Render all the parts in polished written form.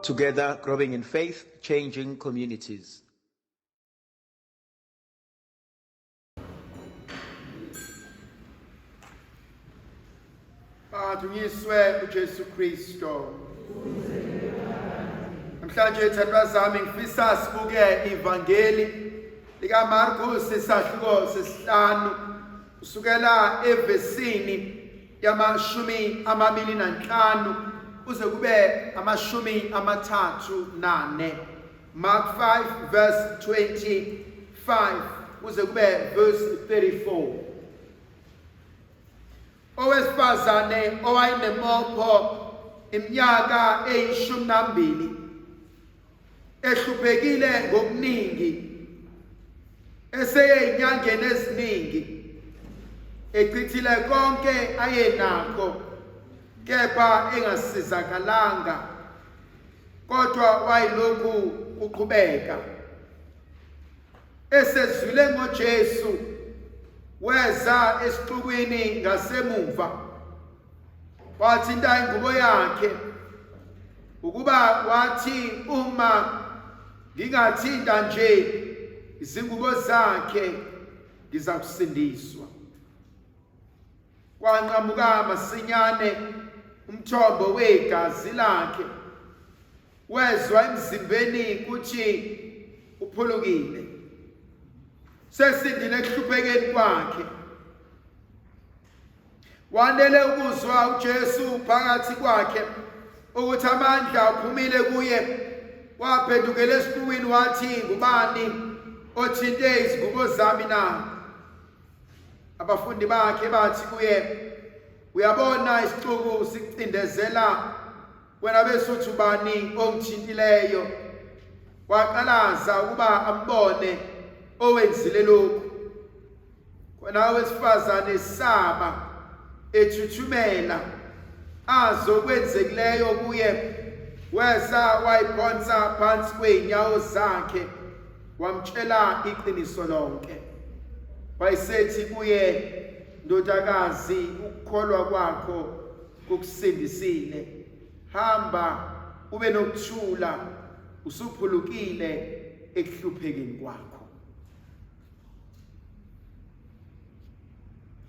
Together, growing in faith, changing communities. Adunyiswe uJesu Kristo. Namhlanje thandwa zami ngifisa sibuke ivangeli lika Markhusi isahluko sesihlanu usukela evesini yamashumi 25 uze kube amashumi 34. Mark 5 verse 25 uze kube verse 34. Owesifazane owayenemopho iminyaka 12 ehluphekile ngokuningi eseyinyangeni eziningi echithile konke ayenakho kepha engasizakalanga kodwa wayilokhu uqhubeka esezwile ngoJesu weza esixukwini ngasemuva wathinta ingubo yakhe ukuba wathi uma ngingathinta nje izingubo zakhe ngizakusindiswa. Kwanqamuka masinyane umthombo wegazi lakhe wezwa emzimbeni kuthi uphulukile sesindile ekuhluphekeni kwakhe. Wandele ukuzwa uJesu phakathi kwakhe ukuthi amandla aphumile kuye. Waphendukela esixukwini wathi, ngubani othinte izingubo zami na? Abafundi bakhe bathi kuye, uyabona isixuku sicindezela, wena besuthi ubani ongithintileyo? Waqalaza ukuba ambone owenzile lokhu. Khona owesifazane saba ethuthumela azokwenzekileyo kuye, weza wayiphonsa phansi kweenyawo zakhe wamtshela iqiniso lonke. Wayesethi kuye, ndodakazi, ukukholwa kwakho kukusindisile. Hamba ube nokuthula, usuphulukile ekuhluphekeni kwakho.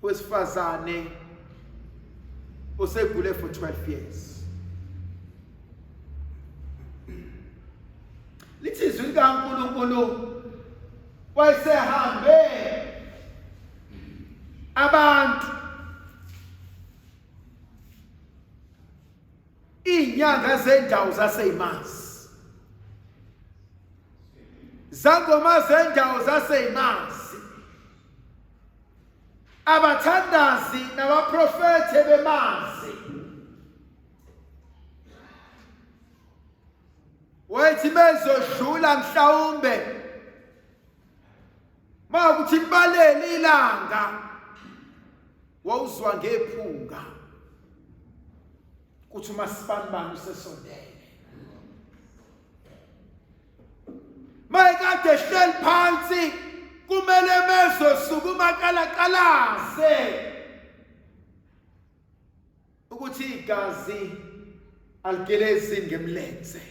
Owesifazane osegule for 12 years. Lithi izwi likaNkulunkulu wayesehambe abantu inyanga zendawo zaseyimasi, zangoma zendawo zaseyimasi, abathandazi nabaprofethe bemazi. Wayethi bezodlula mhlawumbe makuthi kubalele ilanga wawuzwa ngephunga kuthi uMasibanibani usesondele. Mayekade ehleli phansi kumele mezosukuma kalakalaze ukuthi igazi aligelezi ngemlenze.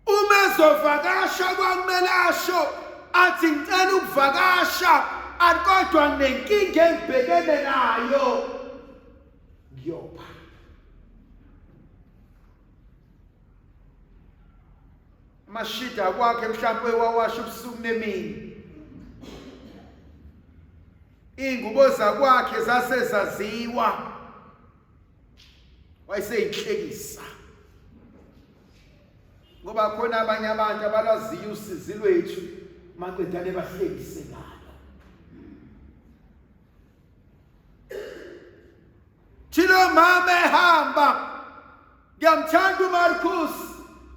Umezovakasha kwakumele asho athi ngicela ukuvakasha kodwa nenkinga engibhekene nayo ngiyopha. Amashida kwakhe mhlawumbe wawasha ubusuku nemini. Ingubo zakwakhe zasezaziwa. Wayeseyinhlekisa. Ngoba khona abanye abantu abalaziyo usizi lwethu maqedane bahlekise ngalo. Thilo mama ehamba ngiyamthanda uMarkhusi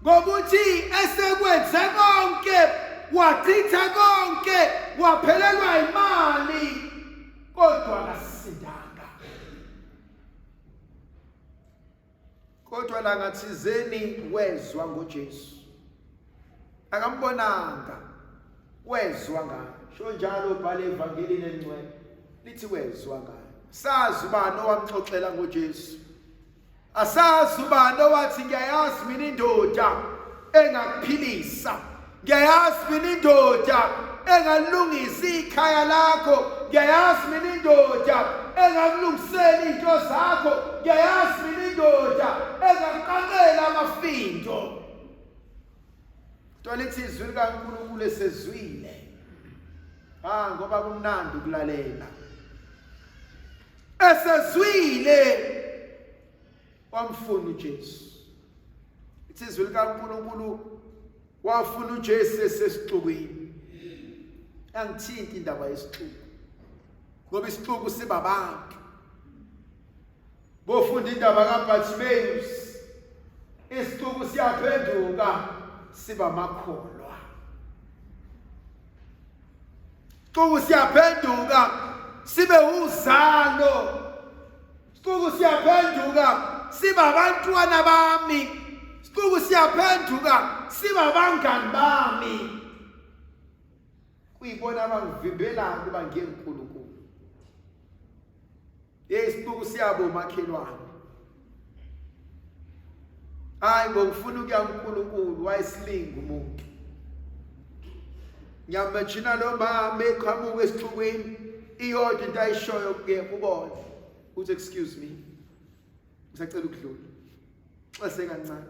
ngokuthi esekwenze konke, wachitha konke, waphelelwa imali kodwa akasindanga. Kodwa la ngathizeni wezwa ngoJesu. Akambonanga, wezwa ngayo. Sho njalo ubhale evangelini encwele lithi wezwa ngayo. Sazi ubani owamxoxela ngoJesu. Asazi ubani owathi ngiyayazi mina indoda engakuphilisa. Ngiyayazi mina indoda engalungisa ikhaya lakho. Ngiyayazi mina indoda engakulungisela into zakho. Ngiyayazi mina indoda engaqaqela amafindo. Lithi izwi likaNkulunkulu esezwile. Ngoba kumnandi ukulalela. Esezwile wamfuna uJesu. Lithi izwi likaNkulunkulu wafuna uJesu esesixukwini. Angithinti indaba yesixuku. Ngoba isixuku siba abantu. Bofunda indaba kaBartimaeus. Isixuku siyaphenduka siba amakholwa. Isixuku siyaphenduka sibe uzalo. Isixuku siyaphenduka siba abantwana bami. Isixuku siyaphenduka siba abangani bami. Kuyibona abangivimbelayo ukuba ngeNkulunkulu. Isixuku siyabo umakhelwane. Ngifuna ukuya kuNkulunkulu wayesilinga umuntu. Ngiyamajina lo mama eqhamuka esixukwini iyodwa into ayishoyo kubona. Uthi excuse me. Ngisacela ukudlula. Xese kancane.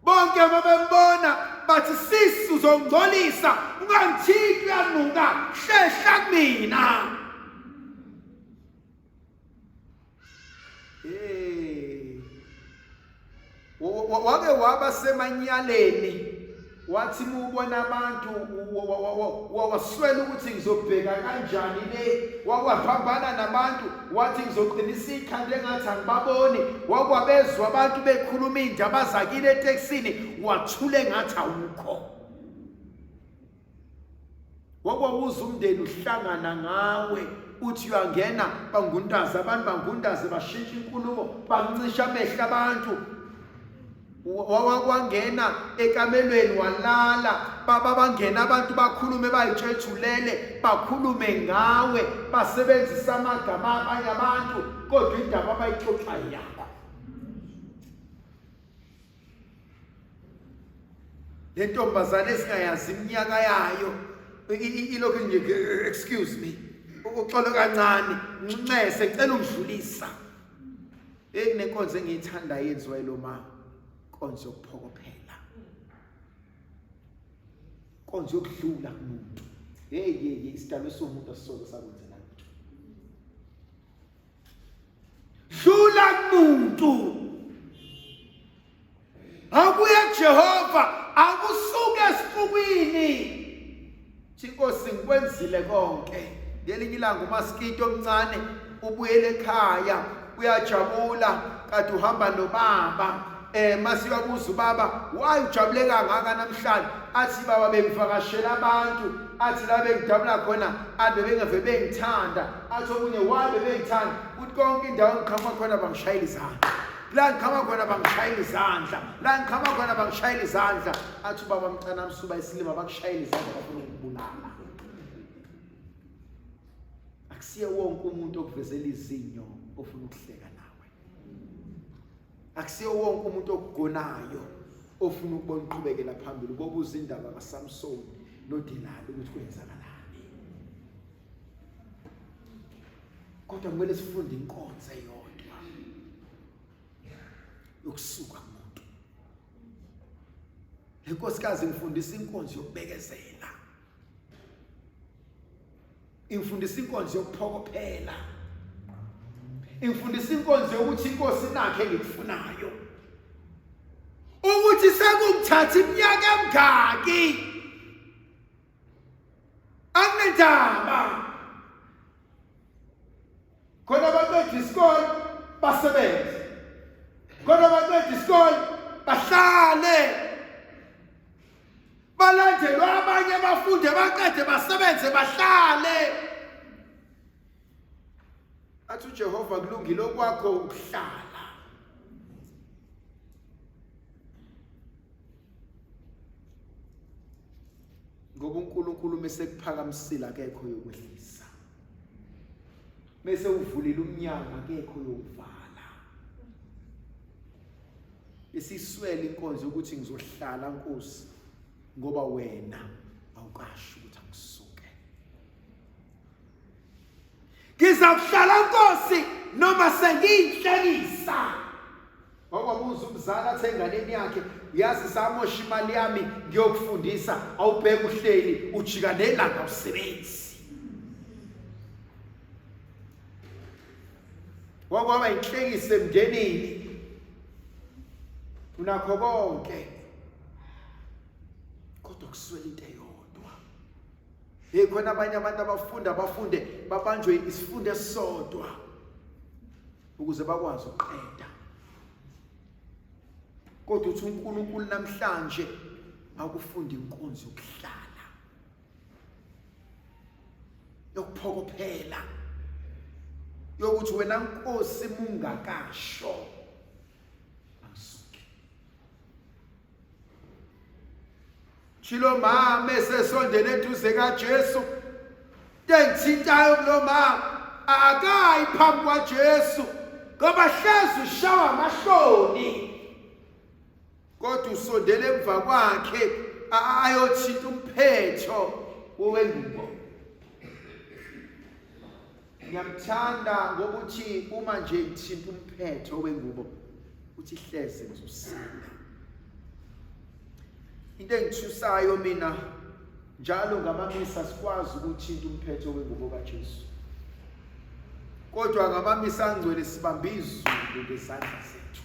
Bonke ababembona bathi sisi uzongcolisa ungangithinti uyanuka hlehla kumina. Wake waba semanyaleni wathi ubona abantu waswela ukuthi ngizobheka kanjani le. Wakwaphambana nabantu wathi ngizoqinisa ikhanda engathi angibaboni. Wakwabezwa abantu bekhuluma indaba zakile eTexini wathule engathi awukho. Wakwawuza umndeni uhlangana ngawe uthi uyangena bangundaza abantu bangundaze bashintsha inkulumo bancisha amehla abantu. Wakwangena ekamelweni walala bangena abantu bakhulume bayitshethulele bakhulume ngawe basebenzisa amagama abanye abantu kodwa indaba abayixoxa yakho. Le ntombazane esingayazi iminyaka yayo ilokhu nje excuse me uxolo kancane ngincese ngicela ungidlulisa. Kunenkonzo engiyithanda yenziwa yilo mama. Inkonzo yokuphokophela. Inkonzo yokudlula kumuntu. Isidalwe somuntu asisoke sakwenzela lutho. Dlula kumuntu. Akuye Jehova akusuke esixukwini. Inkosi ngikwenzile konke. Ngelinye ilanga umaskito omncane ubuyele ekhaya uyajabula kade uhamba nobaba. Masiyabuza ubaba wayijabule kangaka namhlanje. Athi baba bengivakashela abantu. Athi la bengidabula khona ade bengave bengithanda. Athi okunye wabe bengithanda. Uthi konke indawo ngikhama khona bangishayela izandla. La ngikhama khona bangishayela izandla. La ngikhama khona bangishayela izandla. Athi ubaba mncane amsuba isilima bakushayela izandla bafuna ukubulala. Akusiye wonke umuntu okuvezela izinyo ofuna ukuhleka nawe. Akusiye wonke umuntu okugonayo ofuna ukubona uqhubekela phambili bobuza indaba kaSamson noDelila ukuthi kwenzakalani. Kodwa kumele sifunde inkonzo eyodwa yokusuka kumuntu. Le nkosikazi ngifundisa inkonzo yokubekezela. Ngifundisa inkonzo yokuphokophela. Ngifundisa inkonzo yokuthi inkosi nakhe ngikufunayo. Ukuthi sekungithatha iminyaka emingaki. Angendaba. Khona baqeda isikole basebenze. Khona baqeda isikole bahlale. Balandelwe abanye abafundi baqede basebenze bahlale. Athi uJehova kulungile okwakho ukuhlala. Ngoba uNkulunkulu mesekuphakamisile akekho yokwehlisa. Mese uvulile umnyango akekho yokuvala. besiswele inkonzo ukuthi ngizohlala Nkosi ngoba wena awukasho ukuthi angisuke. Ngizakuhlala Nkosi noma sengiyinhlekisa. Wakwabuza umzala athi enganeni yakhe, yazi samosha imali yami ngiyokufundisa, awubheke uhleli ujika nelanga usebenzi. Wakwaba inhlekisa emndenini. Unakho konke kodwa kuswela into eyodwa. Khona abanye abantu abafunde babanjwe isifundo esisodwa ukuze bakwazi ukuqeda. Kodwa uthi uNkulunkulu namhlanje akufunda inkonzo yokuhlala, yokuphokophela, yokuthi wena Nkosi mungakasho angisuke. Chilo mama esesondele eduze kaJesu, engithintayo kulo mama akayi phambi kwaJesu ngoba hlezi ushawa amahloni. Kodwa usondele emva kwakhe ayothinta umphetho wengubo. Ngiyamthanda ngokuthi uma nje ithinta umphetho wengubo uthi hleze ngizosinda. Into engithusayo mina njalo ngamamisa sikwazi ukuthinta umphetho wengubo kaJesu. Kodwa ngamamisa angcwele sibambe izulu ngesandla sethu.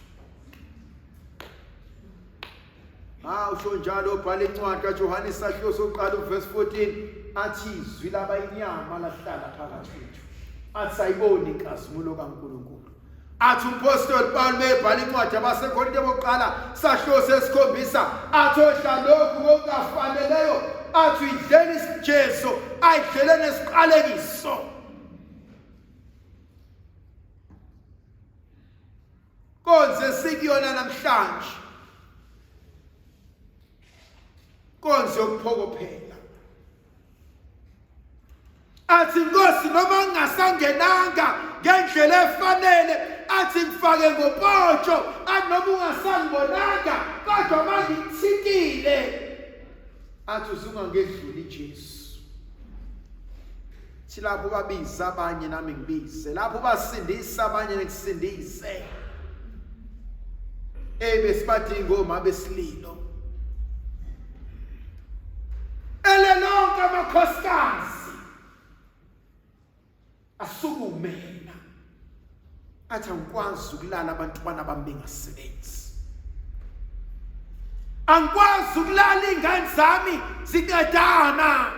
Usho njalo ubhala incwadi kaJohane isahluko sokuqala uverse 14 athi izwi labayinyama lahlala phakathi kwethu. Athi sayibona inkazimulo kaNkulunkulu. Athi umpostoli Paul mebhala incwadi yabaseKorinte bokuqala sahluko sesikhombisa athi odla lokhu ngokungafaneleyo athi idlele isijeso ayidlele nesiqalekiso. Konze sikuyona namhlanje. Konze yokuphokophela. Athi Nkosi noma ngingasangenanga ngendlela efanele, athi ngifake ngopotsho, athi noma ungasangibonanga kodwa mangithikile, athi uzungangedluli Jesu. Thi lapho babiza abanye nami ngibize, lapho basindisa abanye ngisindise. Besibadinga ingoma besililo. Lonke amakhosikazi asukumena athi angikwazi ukulala abantwana bami bengasebenzi, angikwazi ukulala ingane zami ziqedana.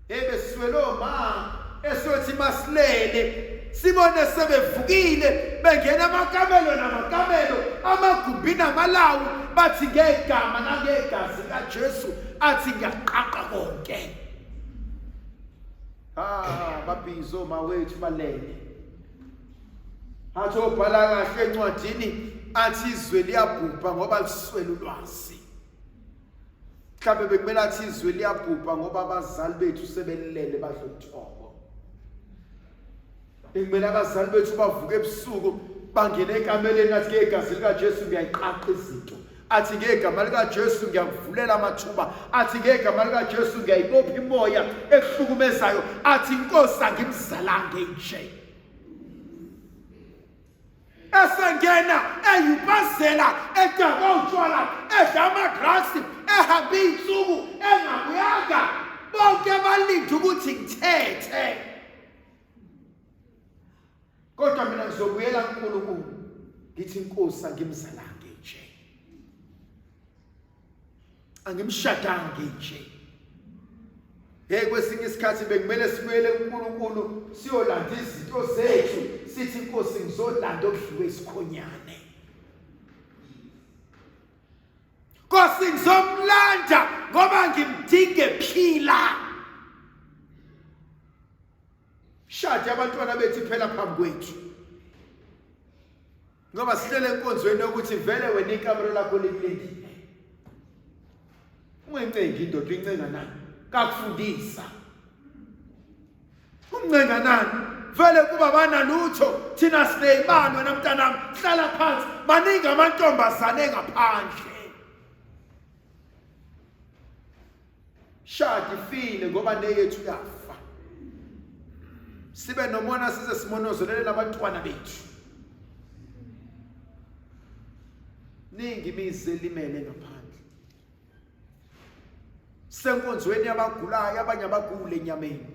Beswelo ma esothi masilele sibone sebevukile bengena amakamelo namakamelo amagumbi namalawu bathi ngegama nangegazi kaJesu athi ngiyaqaqa konke. Babhizo mawethu balele. Athi obhala kahle encwadini athi izwe liyabhubha ngoba liswele ulwazi. Mhlawumbe bekumele athi izwe liyabhubha ngoba abazali bethu sebelele badla uthoko. Bekumele abazali bethu bavuke ebusuku bangene ekameleni athi ngegazi likaJesu ngiyayiqaqa izinto. Athi ngegama likaJesu ngiyakuvulela amathuba. Athi ngegama likaJesu ngiyayibopha imoya ehlukumezayo. Athi Nkosi angimzalange nje. Esengena eyipazela edaba utshwala edla amagrasi ehamba insuku engabuyanga bonke balinde ukuthi ngithethe. Kodwa mina ngizobuyela kuNkulunkulu ngithi Nkosi angimzalange nje, angimshadange nje. Kwesinye isikhathi bekumele sibuyele kuNkulunkulu siyolanda izinto zethu sithi Nkosi ngizolanda okudliwe isikhonyane, Nkosi ngizomlanda ngoba ngimdinge phila. Shadi abantwana bethu phela phambi kwethu ngoba sihlele enkonzweni yokuthi vele wena ikamero lakho likulendile. Ungencengi indoda uyincenga nani kakufundisa? Umncenga nani vele kuba banalutho thina sineyimali wena mntanami hlala phansi maningi amantombazane ngaphandle shadi file ngoba neyethu yafa sibe nomona size simonozolele nabantwana bethu ningi imizi elimele ngaphandle senkonzweni yabagulayo abanye abagule enyameni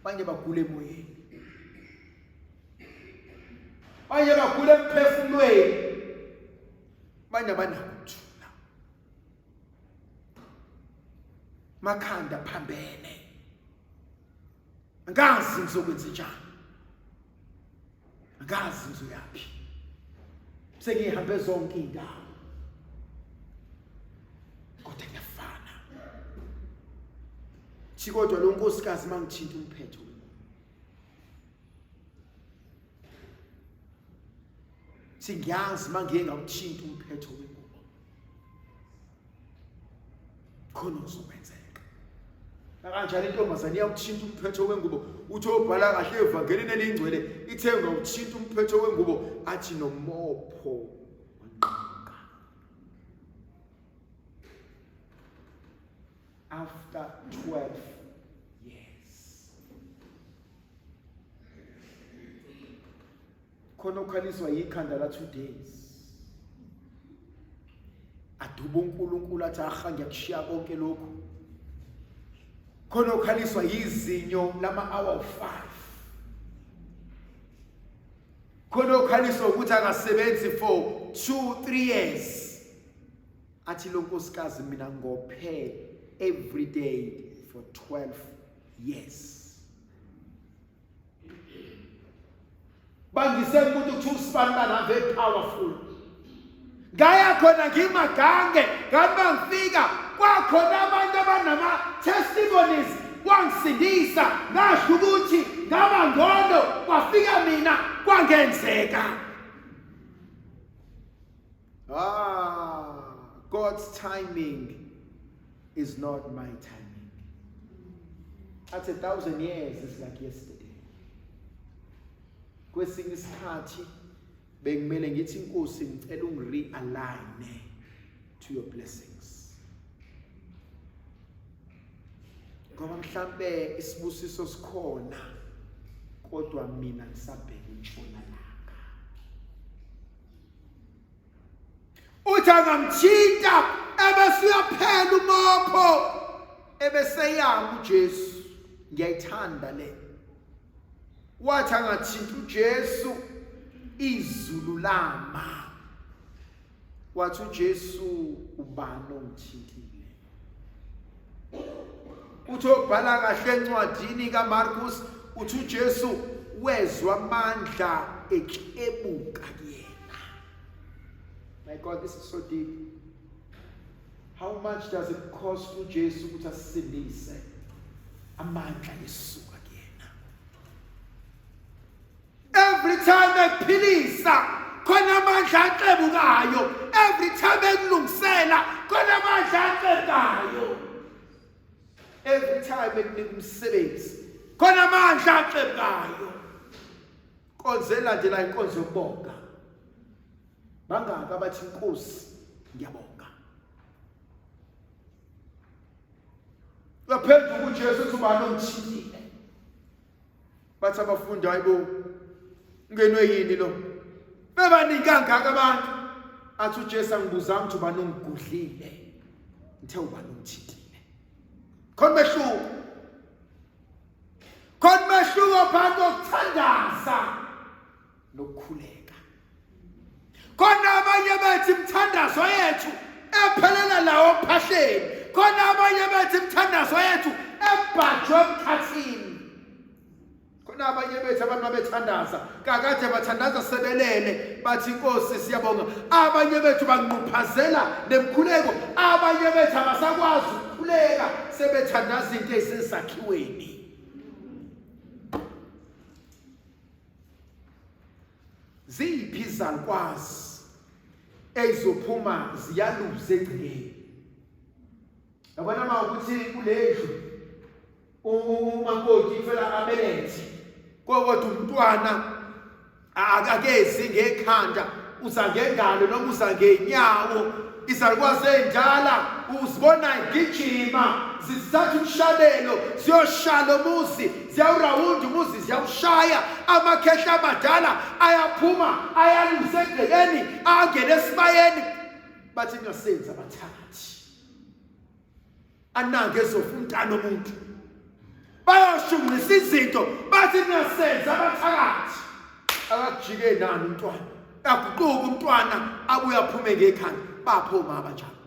abanye bagule emoyeni abanye bagule emphefumulweni abanye abanakuthula makhanda phambene angazi ngizokwenza njani angazi ngizoyaphi sengihambe zonke indawo kodwa kuyafana kodwa lo nkosikazi mangithinta umphetho singiyazi mangiye ngawuthinta umphetho wengubo khona uzokwenzeka kanjani intombazane iyawuthinta umphetho wengubo uthi obhala kahle evangelini elingcwele ithe ngawuthinta umphetho wengubo athi nomopho wanqamuka after 12 years khona ukhaliswa yikhanda la 2 days aduba uNkulunkulu athi aha ngiyakushiya konke lokhu khona ukhaliswa yizinyo lama hour 5 khona ukhaliswa ukuthi akasebenzi for 2-3 years athi lo nkosikazi mina ngophe every day for 12 years bangise umuntu ukuthi usipana very powerful ngaya khona ngimagange ngathi ngifika kwakhona abantu abanama testimonies wangisindisa ngasho ukuthi ngaba ngono kwafika mina kwangenzeka God's timing is not my timing. At 1,000 years is like yesterday. Kwesinye isikhathi bengimele ngithi inkosi ngicela ungirealign to your blessings. Ngoba mhlambe isibusiso sikhona kodwa mina ngisabheka intshonalanga. Uthi angamthinta ebese uyaphela umopho ebese yanga uJesu ngiyayithanda le wathi angathinta uJesu izulu lama wathi uJesu ubani ongithintile uthi obhala kahle encwadini kaMarkhusi uthi uJesu wezwa amandla eklebuka kuyena. My God, this is so deep. How much does it cost uJesu ukuthi asindise amandla esuka kuyena? Every time ephilisa khona amandla aklebukayo, every time ekulungisela khona amandla aklebukayo, every time ekunika umsebenzi khona amandla aklebukayo. Konzela nje la inkonzo yokubonga bangaka bathi inkosi ngiyabonga. Laphendula uJesu uthi ubani ongithintile. Bathi abafundi hayibo ungenwe yini lo? Bebaningi kangaka abantu. Athi uJesu angibuzanga ukuthi ubani ongigudlile. Ngithe ubani ongithintile. Khona mehluko. Khona mehluko phakathi kokuthandaza nokukhuleka. Khona abanye bethi imthandazo yethu ephelela lawo phahleni. Khona abanye bethi imthandazo yethu ebhajwe emkhathini. Khona abanye bethi abantu abethandaza kakade bathandaza sebelele bathi inkosi siyabonga. Abanye bethu banquphazela nemkhuleko. Abanye bethu abasakwazi ukukhuleka sebethandaza into ezisakhiweni. Ziphi izalukwazi ezizophuma ziyaluze egcekeni? Yabona uma ukuthi kulendlu umakoti ifela abelethe kodwa umntwana akakezi ngekhanda uza ngengalo noma uza ngenyawo izalukwazi endala uzibona igijima zisatha umshabelo ziyoshala umuzi ziyawurawunda umuzi ziyawushaya amakhehla amadala ayaphuma ayalusa egcekeni angene esibayeni bathi ngiyosenza abathakathi anange ezofa umntana omuntu bayoshungulisa izinto bathi ngiyosenza abathakathi akakujike nani umntwana aguquka umntwana abuye aphume ngekhanda baphuma abanjalo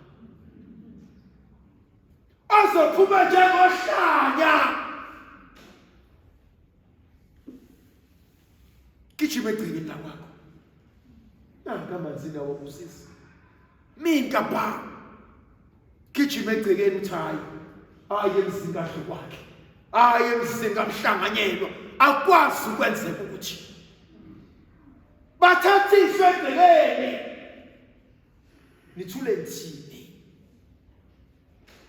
azophuma njengohlanya gijima egcekeni lakwakho nanka amanzini awobusisi minka ba gijima egcekeni uthi hayi emzini kahle kwakhe hayi emzini kamhlanganyelwa akwazi ukwenzeka ukuthi bathathiswe egcekeni nithule nthini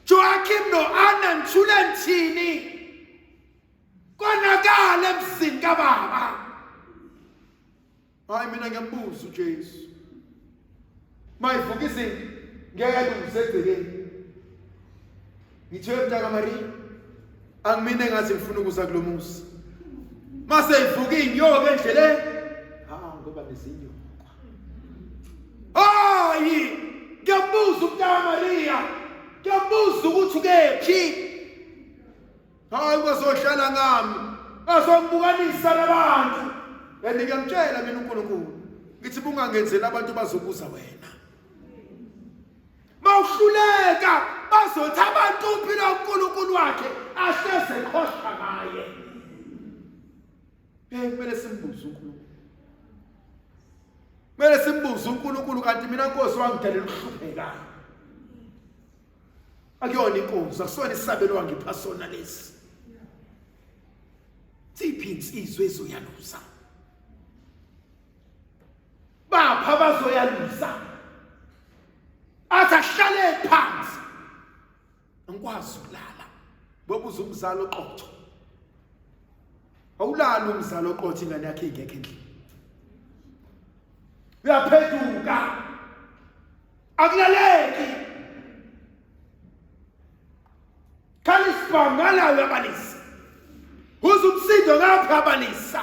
Joachim no Anna nithule nthini konakala emzini kababa hayi mina ngiyambuza uJesu mayivuka izinto ngeke ngizegcekeni ngithe mntaka Maria angimine ngathi ngifuna ukuza kulomuzi mase ivuka inyoka endleleni ngoba nezinyoka hayi ngiyambuza umntaka Maria ngiyambuza ukuthi ukephi hayi kwazohlala ngami ngazombukanisa nabantu ngiyamtshela mina uNkulunkulu ngithi bungangenzeli abantu bazobuza wena mawuhluleka bazothi abantu uphila uNkulunkulu wakhe ahleze khohlwa ngaye kumele simbuze uNkulunkulu kumele simbuze uNkulunkulu kanti mina Nkosi wangidalela ukuhlupheka akuyona inkonzo akusona isabelo wangipha sona lesi siphi insizwe ezoyaluza bapha bazoyaluza asahlale phansi angikwazi ukulala bobuza umzalo oqotho awulala umzalo oqotho ingane yakhe ingekho endlini uyaphenduka akulaleki khalisibangala uyabalisa uze umsindo ngaphi abalisa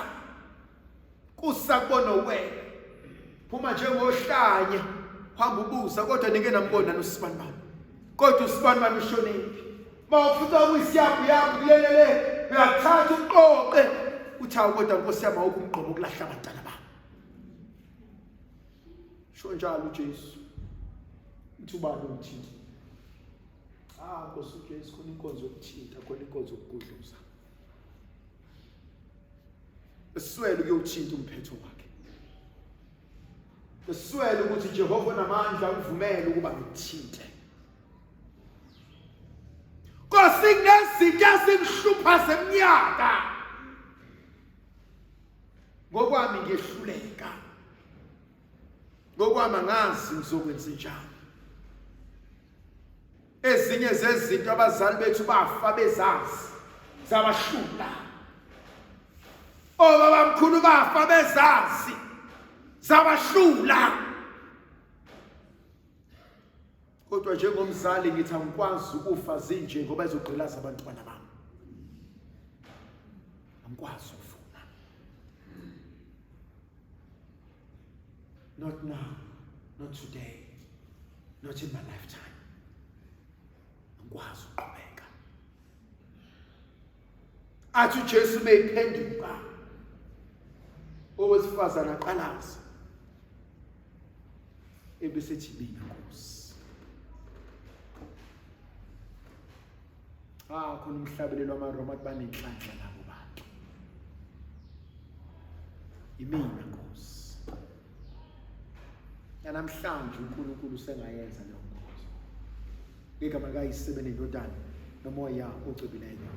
kusakubona wena phuma njengohlanya hamba ubuza kodwa nike nambona noSibani bami kodwa uSibani bami ushonephi mawufuta ukuyisiyabu yakho kulelele uyathatha uqoqe uthawu kodwa Nkosi yami awukho umgqomo ukulahla abantwana bami sho njalo uJesu uthubani umthinta Nkosi uJesu khona inkonzo yokuthinta khona inkonzo yokugudluza eswele ukuyothinta umphetho wakhe eswele ukuthi Jehova namandla uvumele ukuba ngithinte Nkosi kunezinto ezingihlupha seminyaka ngokwami ngiyehluleka ngokwami angazi ngizokwenza njani ezinye zezinto abazali bethu bafa bezazi zabahlula obabamkhulu bafa bezazi zabahlula kodwa njengomzali ngithi angikwazi ukufa zinje ngoba izogqilaza abantwana bami angikwazi ukufuna not now not today not in my lifetime angikwazi ukuqhubeka athi uJesu meyiphenduka owesifazana aqalaza ebesethi mina Nkosi khona umhlabelelo wamaRoma banenhlanhla labo bantu imina Nkosi namhlanje uNkulunkulu sengayenza leyo nkonzo igama kaYise benendodana nomoya ocwebileyo